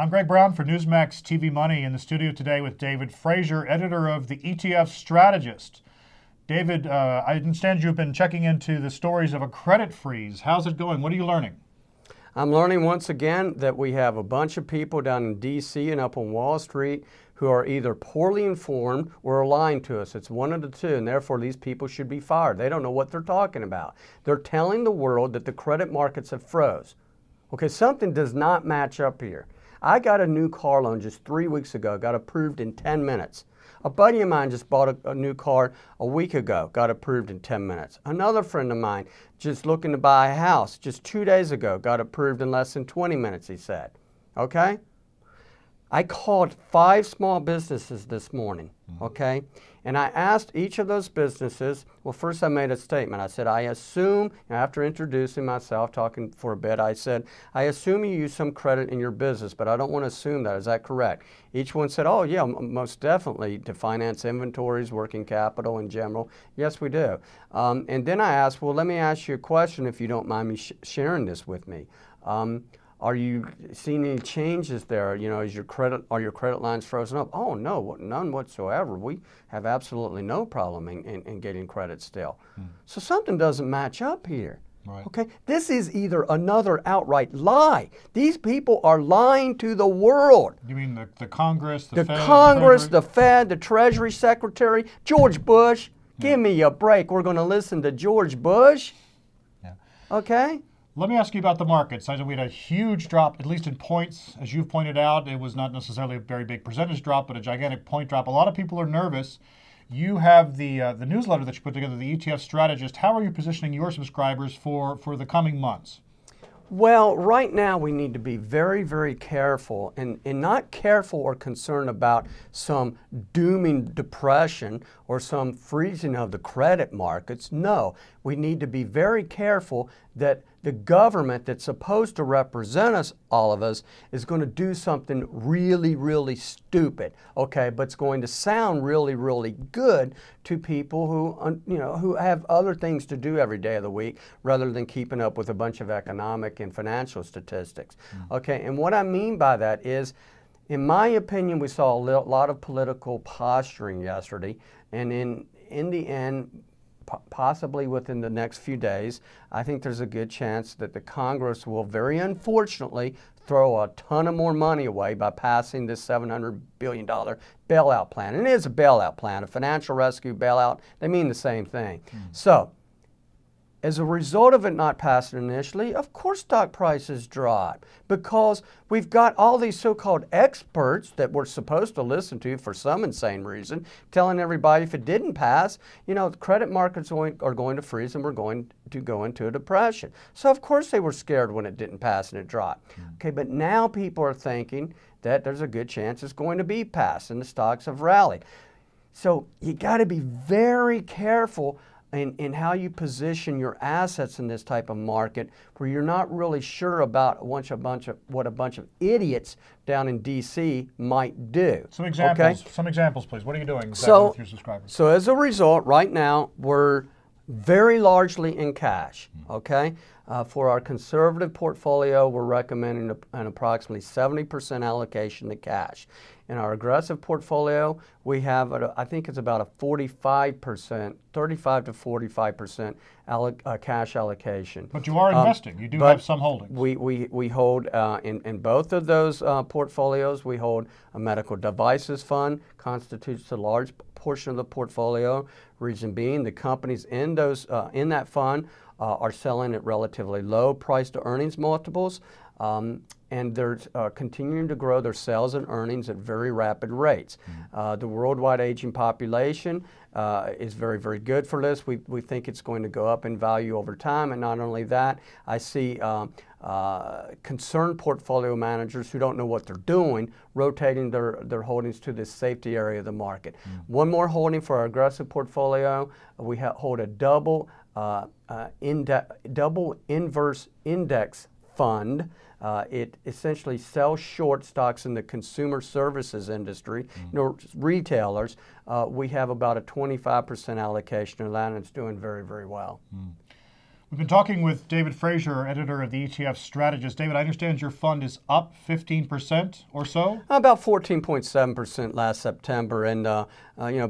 I'm Greg Brown for Newsmax TV Money, in the studio today with David Frazier, editor of the ETF Strategist. David, I understand you've been checking into the stories of a credit freeze. How's it going? What are you learning? I'm learning once again that we have a bunch of people down in D.C. and up on Wall Street who are either poorly informed or are lying to us. It's one of the two, and therefore these people should be fired. They don't know what they're talking about. They're telling the world that the credit markets have froze. Okay, something does not match up here. I got a new car loan just 3 weeks ago, got approved in 10 minutes. A buddy of mine just bought a new car a week ago, got approved in 10 minutes. Another friend of mine just looking to buy a house just 2 days ago, got approved in less than 20 minutes, he said. Okay? I called 5 small businesses this morning, okay? And I asked each of those businesses, well, first I made a statement. I said, I assume, after introducing myself, talking for a bit, I said, I assume you use some credit in your business, but I don't want to assume that. Is that correct? Each one said, oh, yeah, most definitely, to finance inventories, working capital in general. Yes, we do. And then I asked, well, let me ask you a question if you don't mind me sharing this with me. Are you seeing any changes there? You know, are your credit lines frozen up? Oh, no, none whatsoever. We have absolutely no problem in getting credit still. So something doesn't match up here. Right. Okay, this is either another outright lie. These people are lying to the world. You mean the Congress, the Fed, Congress, the Fed, the Treasury Secretary, George Bush. Yeah. Give me a break. We're going to listen to George Bush. Yeah. Okay. Let me ask you about the markets. I know we had a huge drop, at least in points. As you've pointed out, it was not necessarily a very big percentage drop, but a gigantic point drop. A lot of people are nervous. You have the newsletter that you put together, the ETF Strategist. How are you positioning your subscribers for the coming months? Well, right now we need to be very, very careful, and not careful or concerned about some dooming depression or some freezing of the credit markets. No, we need to be very careful that the government that's supposed to represent us, all of us, is going to do something really, really stupid, okay? But it's going to sound really, really good to people who, who have other things to do every day of the week rather than keeping up with a bunch of economic and financial statistics, okay? And what I mean by that is, in my opinion, we saw a lot of political posturing yesterday, and in the end, possibly within the next few days, I think there's a good chance that the Congress will very unfortunately throw a ton of more money away by passing this $700 billion bailout plan. And it is a bailout plan, a financial rescue bailout. They mean the same thing. So, as a result of it not passing initially, of course stock prices drop because we've got all these so-called experts that we're supposed to listen to for some insane reason telling everybody if it didn't pass, the credit markets are going to freeze and we're going to go into a depression. So of course they were scared when it didn't pass and it dropped. Okay, but now people are thinking that there's a good chance it's going to be passed and the stocks have rallied. So you got to be very careful in how you position your assets in this type of market where you're not really sure about what a bunch of idiots down in D.C. might do. Some examples, okay? Some examples, please. What are you doing exactly with your subscribers? So as a result, right now, we're very largely in cash, okay? For our conservative portfolio, we're recommending an approximately 70% allocation to cash. In our aggressive portfolio, we have, I think it's about a 45%, 35 to 45% cash allocation. But you are investing. You do have some holdings. We hold, in both of those portfolios, we hold a medical devices fund, constitutes a large portion of the portfolio. Reason being, the companies in that fund are selling at relatively low price to earnings multiples, and they're continuing to grow their sales and earnings at very rapid rates. The worldwide aging population is very, very good for this. We think it's going to go up in value over time, and not only that, I see concerned portfolio managers who don't know what they're doing rotating their holdings to this safety area of the market. One more holding for our aggressive portfolio, we hold a double inverse index fund. It essentially sells short stocks in the consumer services industry, retailers. We have about a 25% allocation of that, and it's doing very, very well. We've been talking with David Frazier, editor of the ETF Strategist. David, I understand your fund is up 15% or so? About 14.7% last September. And,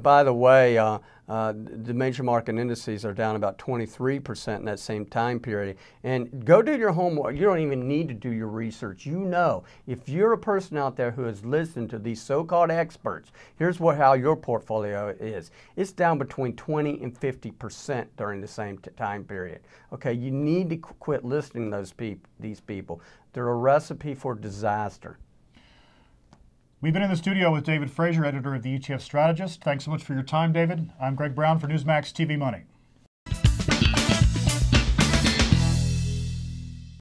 by the way, the major market indices are down about 23% in that same time period. And go do your homework. You don't even need to do your research. You know, if you're a person out there who has listened to these so-called experts, here's how your portfolio is. It's down between 20 and 50% during the same time period. Okay, you need to quit listening to these people. They're a recipe for disaster. We've been in the studio with David Frazier, editor of the ETF Strategist. Thanks so much for your time, David. I'm Greg Brown for Newsmax TV Money.